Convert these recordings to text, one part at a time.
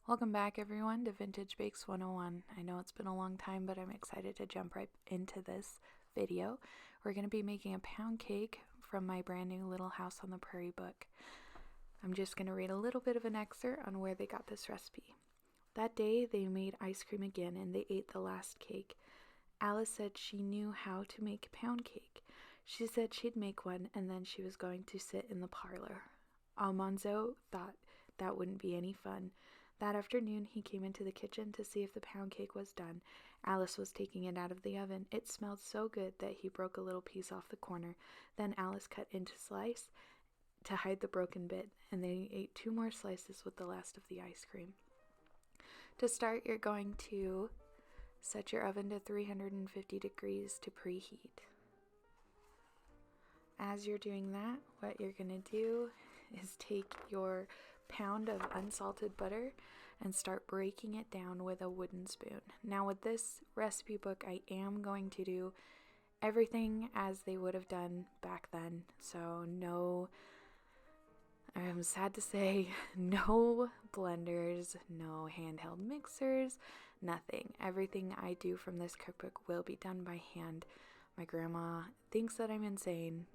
Welcome back, everyone, to Vintage Bakes 101. I know it's been a long time, but I'm excited to jump right into this video. We're going to be making a pound cake from my brand new Little House on the Prairie book. I'm just going to read a little bit of an excerpt on where they got this recipe. That day, they made ice cream again, and they ate the last cake. Alice said she knew how to make a pound cake. She said she'd make one, and then she was going to sit in the parlor. Almanzo thought that wouldn't be any fun. That afternoon, he came into the kitchen to see if the pound cake was done. Alice was taking it out of the oven. It smelled so good that he broke a little piece off the corner. Then Alice cut into slice to hide the broken bit, and they ate 2 more slices with the last of the ice cream. To start, you're going to set your oven to 350 degrees to preheat. As you're doing that, what you're going to do is take your pound of unsalted butter and start breaking it down with a wooden spoon. Now with this recipe book, I am going to do everything as they would have done back then. So no, I'm sad to say, no blenders, no handheld mixers, nothing. Everything I do from this cookbook will be done by hand. My grandma thinks that I'm insane,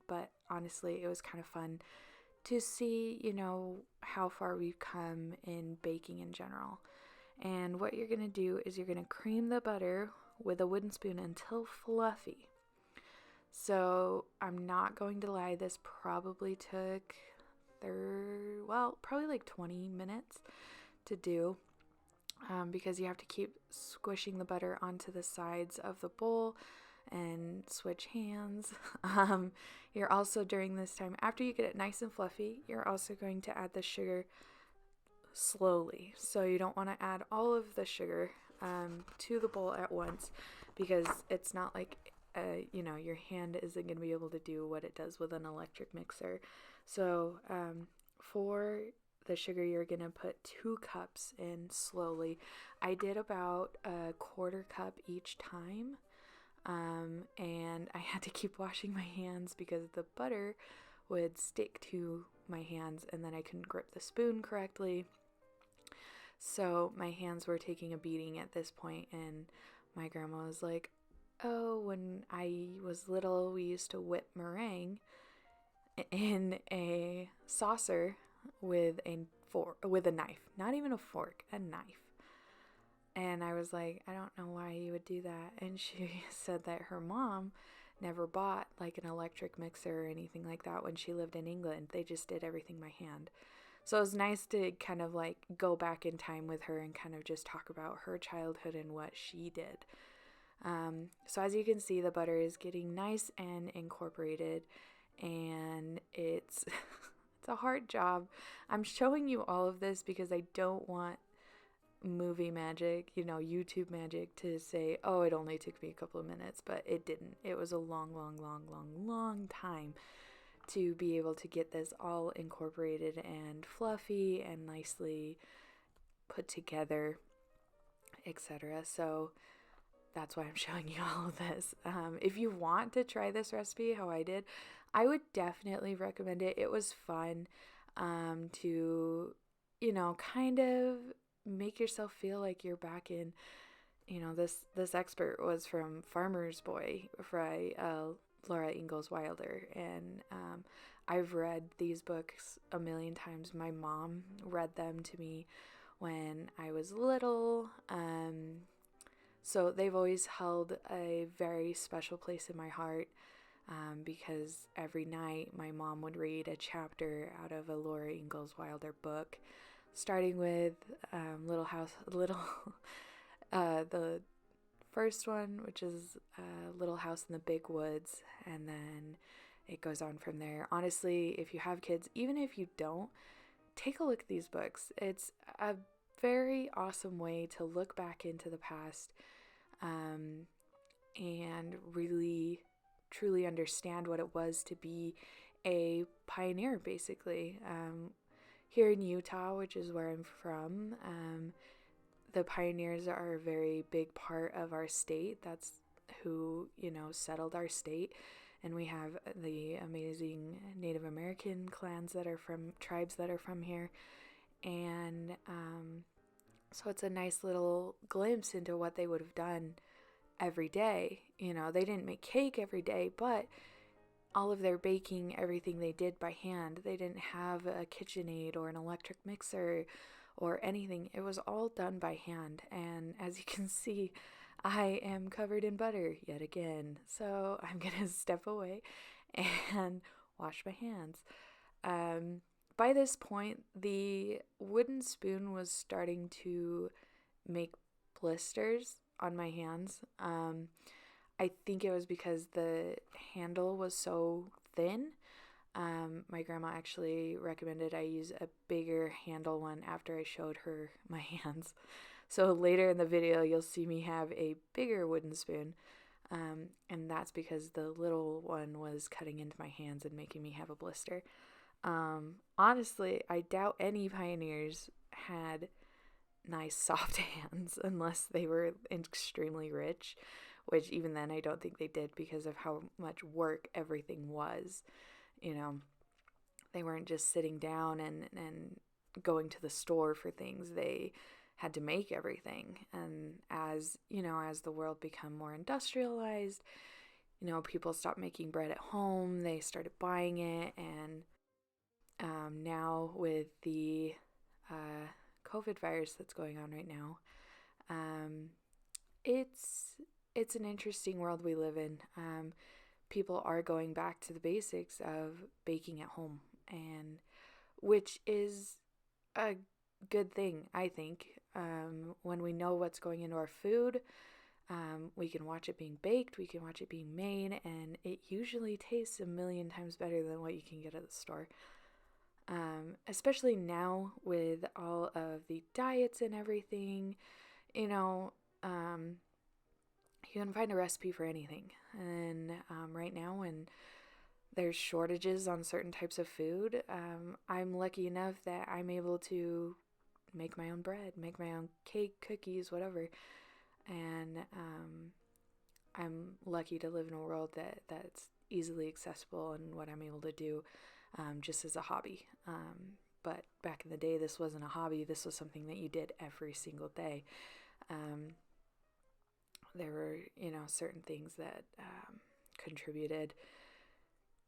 but honestly, it was kind of fun to see, how far we've come in baking in general. And what you're going to do is you're going to cream the butter with a wooden spoon until fluffy. So I'm not going to lie, this probably took probably like 20 minutes to do, because you have to keep squishing the butter onto the sides of the bowl and switch hands. You're also, during this time, after you get it nice and fluffy, you're also going to add the sugar slowly. So you don't want to add all of the sugar to the bowl at once, because it's not like your hand isn't going to be able to do what it does with an electric mixer. So for the sugar, you're going to put 2 cups in slowly. I did about a 1/4 cup each time. And I had to keep washing my hands because the butter would stick to my hands, and then I couldn't grip the spoon correctly. So my hands were taking a beating at this point, and my grandma was like, "Oh, when I was little, we used to whip meringue in a saucer with a knife, not even a fork, a knife." And I was like, I don't know why you would do that. And she said that her mom never bought like an electric mixer or anything like that when she lived in England. They just did everything by hand. So it was nice to kind of like go back in time with her and kind of just talk about her childhood and what she did. So as you can see, the butter is getting nice and incorporated, and it's it's a hard job. I'm showing you all of this because I don't want movie magic, YouTube magic, to say, oh, it only took me a couple of minutes, but it didn't. It was a long time to be able to get this all incorporated and fluffy and nicely put together, etc. So that's why I'm showing you all of this. If you want to try this recipe how I did, I would definitely recommend it. It was fun to, kind of make yourself feel like you're back in, this expert was from Farmer's Boy by Laura Ingalls Wilder, and I've read these books a million times. My mom read them to me when I was little, so they've always held a very special place in my heart, because every night my mom would read a chapter out of a Laura Ingalls Wilder book, starting with the first one, which is Little House in the Big Woods, and then it goes on from there. Honestly, if you have kids, even if you don't, take a look at these books. It's a very awesome way to look back into the past, and really truly understand what it was to be a pioneer, basically. Here in Utah, which is where I'm from, the pioneers are a very big part of our state. That's who, settled our state. And we have the amazing Native American tribes that are from here. And So it's a nice little glimpse into what they would have done every day. You know, they didn't make cake every day, but all of their baking, everything they did by hand. They didn't have a KitchenAid or an electric mixer or anything. It was all done by hand. And as you can see, I am covered in butter yet again. So I'm going to step away and wash my hands. By this point, the wooden spoon was starting to make blisters on my hands. I think it was because the handle was so thin. My grandma actually recommended I use a bigger handle one after I showed her my hands. So later in the video, you'll see me have a bigger wooden spoon. And that's because the little one was cutting into my hands and making me have a blister. Honestly, I doubt any pioneers had nice soft hands unless they were extremely rich, which even then I don't think they did because of how much work everything was. You know, they weren't just sitting down and going to the store for things. They had to make everything. And as, you know, as the world became more industrialized, you know, people stopped making bread at home. They started buying it. And now with the COVID virus that's going on right now, it's an interesting world we live in. People are going back to the basics of baking at home, and which is a good thing, I think. When we know what's going into our food, we can watch it being baked, we can watch it being made, and it usually tastes a million times better than what you can get at the store. Especially now with all of the diets and everything, you know, you can find a recipe for anything. And right now, when there's shortages on certain types of food, I'm lucky enough that I'm able to make my own bread, make my own cake, cookies, whatever. And I'm lucky to live in a world that's easily accessible and what I'm able to do just as a hobby. But back in the day, this wasn't a hobby. This was something that you did every single day. There were, you know, certain things that contributed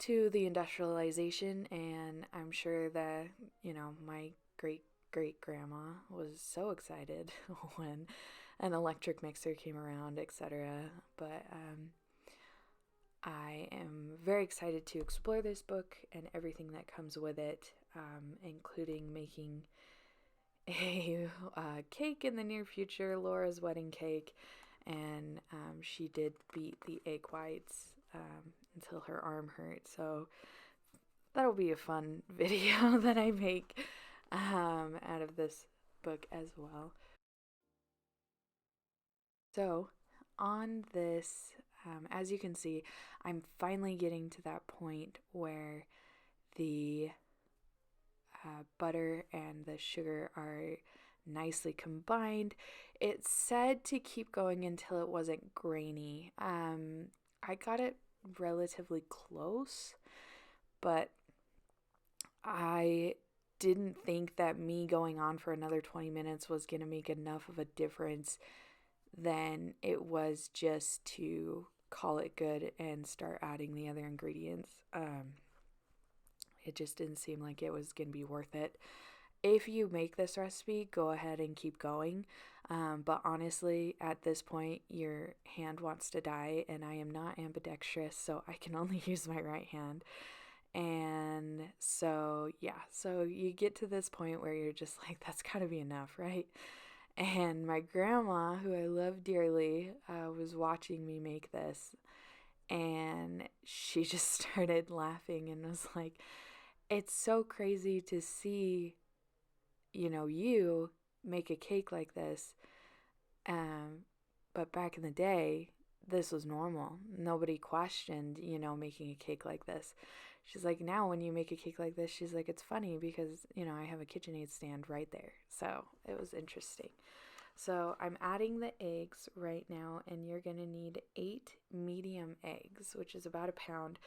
to the industrialization, and I'm sure that, you know, my great-great-grandma was so excited when an electric mixer came around, etc. But I am very excited to explore this book and everything that comes with it, including making a cake in the near future, Laura's wedding cake. And she did beat the egg whites until her arm hurt. So that'll be a fun video that I make out of this book as well. So on this, as you can see, I'm finally getting to that point where the butter and the sugar are nicely combined. It said to keep going until it wasn't grainy. I got it relatively close, but I didn't think that me going on for another 20 minutes was going to make enough of a difference than it was just to call it good and start adding the other ingredients. It just didn't seem like it was going to be worth it. If you make this recipe, go ahead and keep going. But honestly, at this point, your hand wants to die, and I am not ambidextrous, so I can only use my right hand. And so, yeah, so you get to this point where you're just like, that's gotta be enough, right? And my grandma, who I love dearly, was watching me make this, and she just started laughing and was like, it's so crazy to see, you know, you make a cake like this. But back in the day, this was normal. Nobody questioned, you know, making a cake like this. She's like, now when you make a cake like this, she's like, it's funny because, you know, I have a KitchenAid stand right there. So it was interesting. So I'm adding the eggs right now, and you're going to need 8 medium eggs, which is about a pound.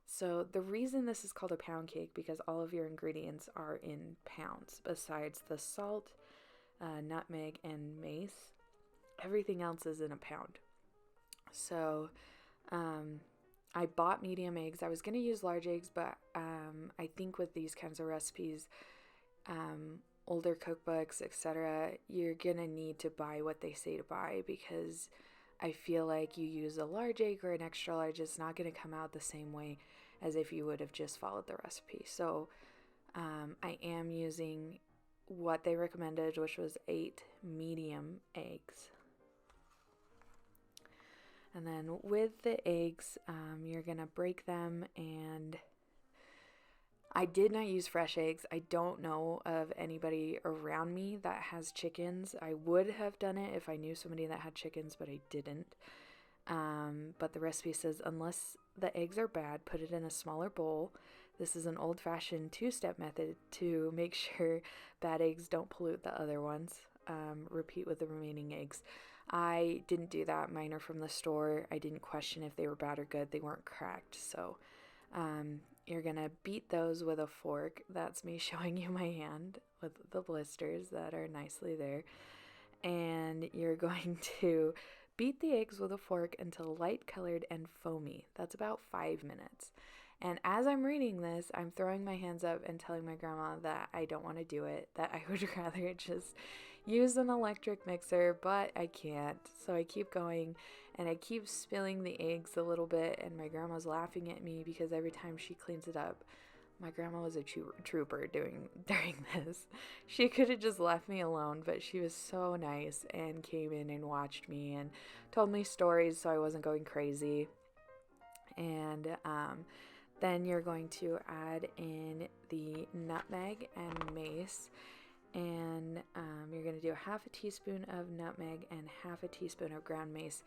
So the reason this is called a pound cake because all of your ingredients are in pounds besides the salt, nutmeg, and mace. Everything else is in a pound. So I bought medium eggs. I was going to use large eggs, but I think with these kinds of recipes, older cookbooks, etc., you're going to need to buy what they say to buy, because I feel like you use a large egg or an extra large, it's not going to come out the same way as if you would have just followed the recipe. So I am using what they recommended, which was 8 medium eggs. And then with the eggs, you're going to break them, and I did not use fresh eggs. I don't know of anybody around me that has chickens. I would have done it if I knew somebody that had chickens, but I didn't. But the recipe says, unless the eggs are bad, put it in a smaller bowl. This is an old-fashioned 2-step method to make sure bad eggs don't pollute the other ones. Repeat with the remaining eggs. I didn't do that. Mine are from the store. I didn't question if they were bad or good. They weren't cracked. So you're going to beat those with a fork. That's me showing you my hand with the blisters that are nicely there. And you're going to beat the eggs with a fork until light colored and foamy. That's about 5 minutes. And as I'm reading this, I'm throwing my hands up and telling my grandma that I don't want to do it, that I would rather just use an electric mixer, but I can't. So I keep going, and I keep spilling the eggs a little bit, and my grandma's laughing at me because every time she cleans it up, my grandma was a trooper during this. She could have just left me alone, but she was so nice and came in and watched me and told me stories so I wasn't going crazy. And then you're going to add in the nutmeg and mace, and you're going to do 1/2 teaspoon of nutmeg and 1/2 teaspoon of ground mace.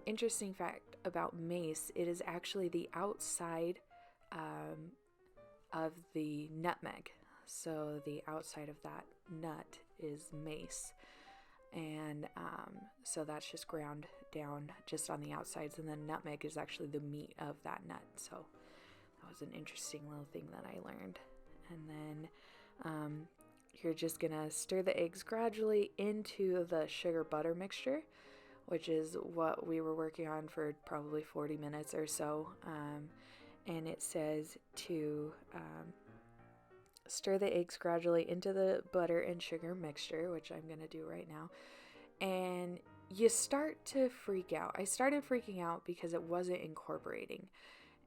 Interesting fact about mace, it is actually the outside of the nutmeg. So the outside of that nut is mace. And so that's just ground down just on the outsides, and then nutmeg is actually the meat of that nut. So that was an interesting little thing that I learned. And then you're just gonna stir the eggs gradually into the sugar butter mixture, which is what we were working on for probably 40 minutes or so. And it says to stir the eggs gradually into the butter and sugar mixture, which I'm going to do right now. And you start to freak out. I started freaking out because it wasn't incorporating.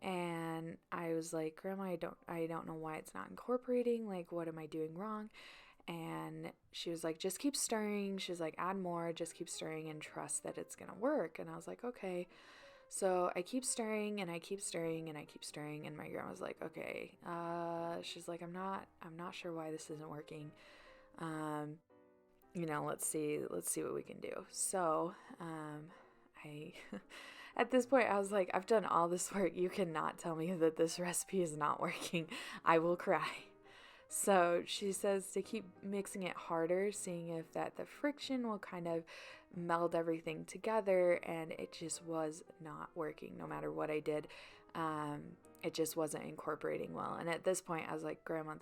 And I was like, Grandma, I don't know why it's not incorporating. Like, what am I doing wrong? And she was like, just keep stirring. She's like, add more, just keep stirring and trust that it's going to work. And I was like, okay. So I keep stirring and I keep stirring and I keep stirring, and my grandma's like, okay. She's like, I'm not sure why this isn't working. Let's see what we can do. So, I at this point I was like, I've done all this work. You cannot tell me that this recipe is not working. I will cry. So she says to keep mixing it harder, seeing if that the friction will kind of meld everything together, and it just was not working no matter what I did. It just wasn't incorporating well. And at this point I was like, Grandma,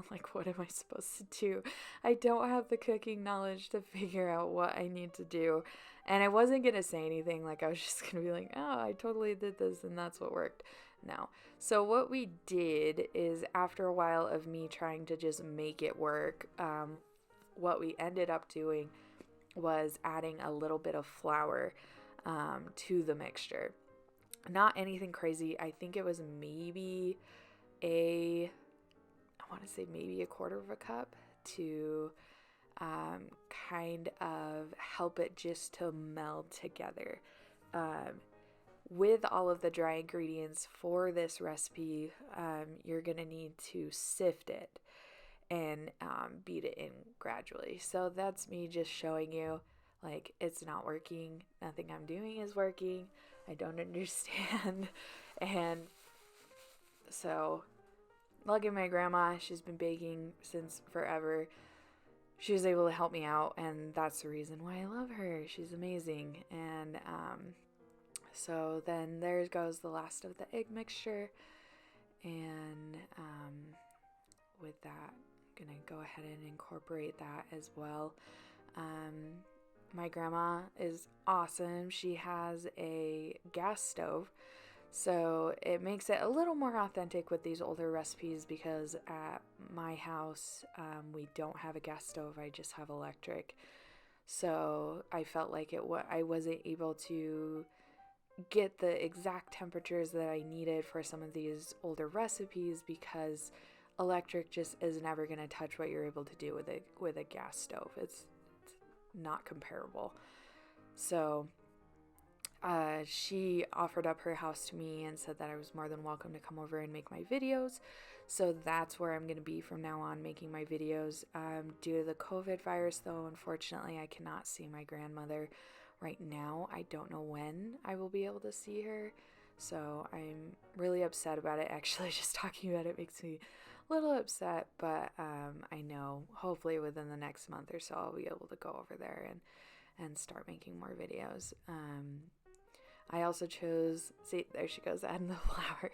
like, what am I supposed to do? I don't have the cooking knowledge to figure out what I need to do. And I wasn't going to say anything. Like, I was just going to be like, oh, I totally did this and that's what worked. No. So what we did is, after a while of me trying to just make it work, what we ended up doing was adding a little bit of flour to the mixture. Not anything crazy. I think it was maybe a 1/4 cup to kind of help it just to meld together. With all of the dry ingredients for this recipe, you're going to need to sift it and beat it in gradually. So that's me just showing you, like, it's not working. Nothing I'm doing is working. I don't understand. And so, lucky my grandma, she's been baking since forever. She was able to help me out, and that's the reason why I love her. She's amazing. And so then there goes the last of the egg mixture, and with that going to go ahead and incorporate that as well. My grandma is awesome. She has a gas stove, so it makes it a little more authentic with these older recipes, because at my house, we don't have a gas stove. I just have electric. So I felt like I wasn't able to get the exact temperatures that I needed for some of these older recipes, because electric just is never going to touch what you're able to do with a gas stove. It's not comparable. So she offered up her house to me and said that I was more than welcome to come over and make my videos. So that's where I'm going to be from now on, making my videos. Due to the COVID virus, though, unfortunately, I cannot see my grandmother right now. I don't know when I will be able to see her. So I'm really upset about it. Actually, just talking about it makes me a little upset, but I know hopefully within the next month or so I'll be able to go over there and start making more videos. I also chose, see, there she goes, adding the flour.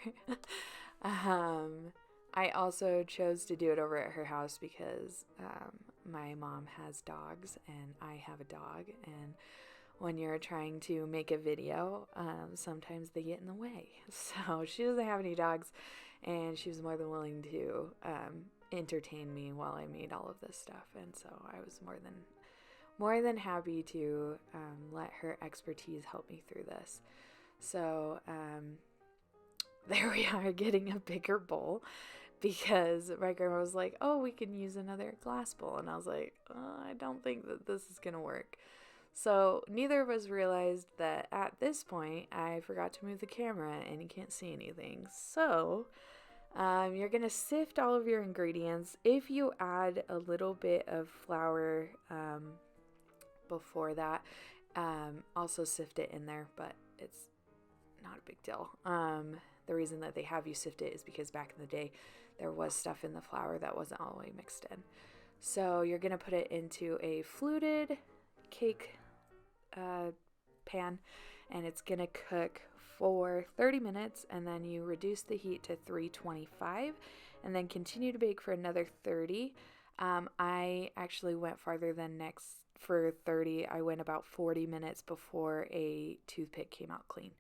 I also chose to do it over at her house because my mom has dogs and I have a dog, and when you're trying to make a video, sometimes they get in the way. So she doesn't have any dogs, and she was more than willing to entertain me while I made all of this stuff. And so I was more than happy to let her expertise help me through this. So there we are, getting a bigger bowl, because my grandma was like, oh, we can use another glass bowl. And I was like, I don't think that this is going to work. So neither of us realized that at this point I forgot to move the camera and you can't see anything. So you're going to sift all of your ingredients. If you add a little bit of flour before that, also sift it in there, but it's not a big deal. The reason that they have you sift it is because back in the day there was stuff in the flour that wasn't all the way mixed in. So you're going to put it into a fluted cake pan, and it's gonna cook for 30 minutes, and then you reduce the heat to 325 and then continue to bake for another 30. I actually went farther than for 30. I went about 40 minutes before a toothpick came out clean.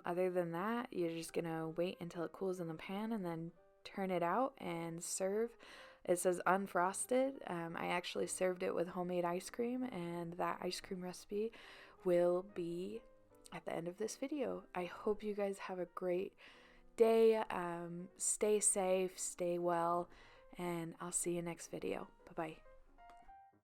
Other than that, you're just gonna wait until it cools in the pan and then turn it out and serve. It says unfrosted. I actually served it with homemade ice cream, and that ice cream recipe will be at the end of this video. I hope you guys have a great day. Stay safe, stay well, and I'll see you next video. Bye-bye.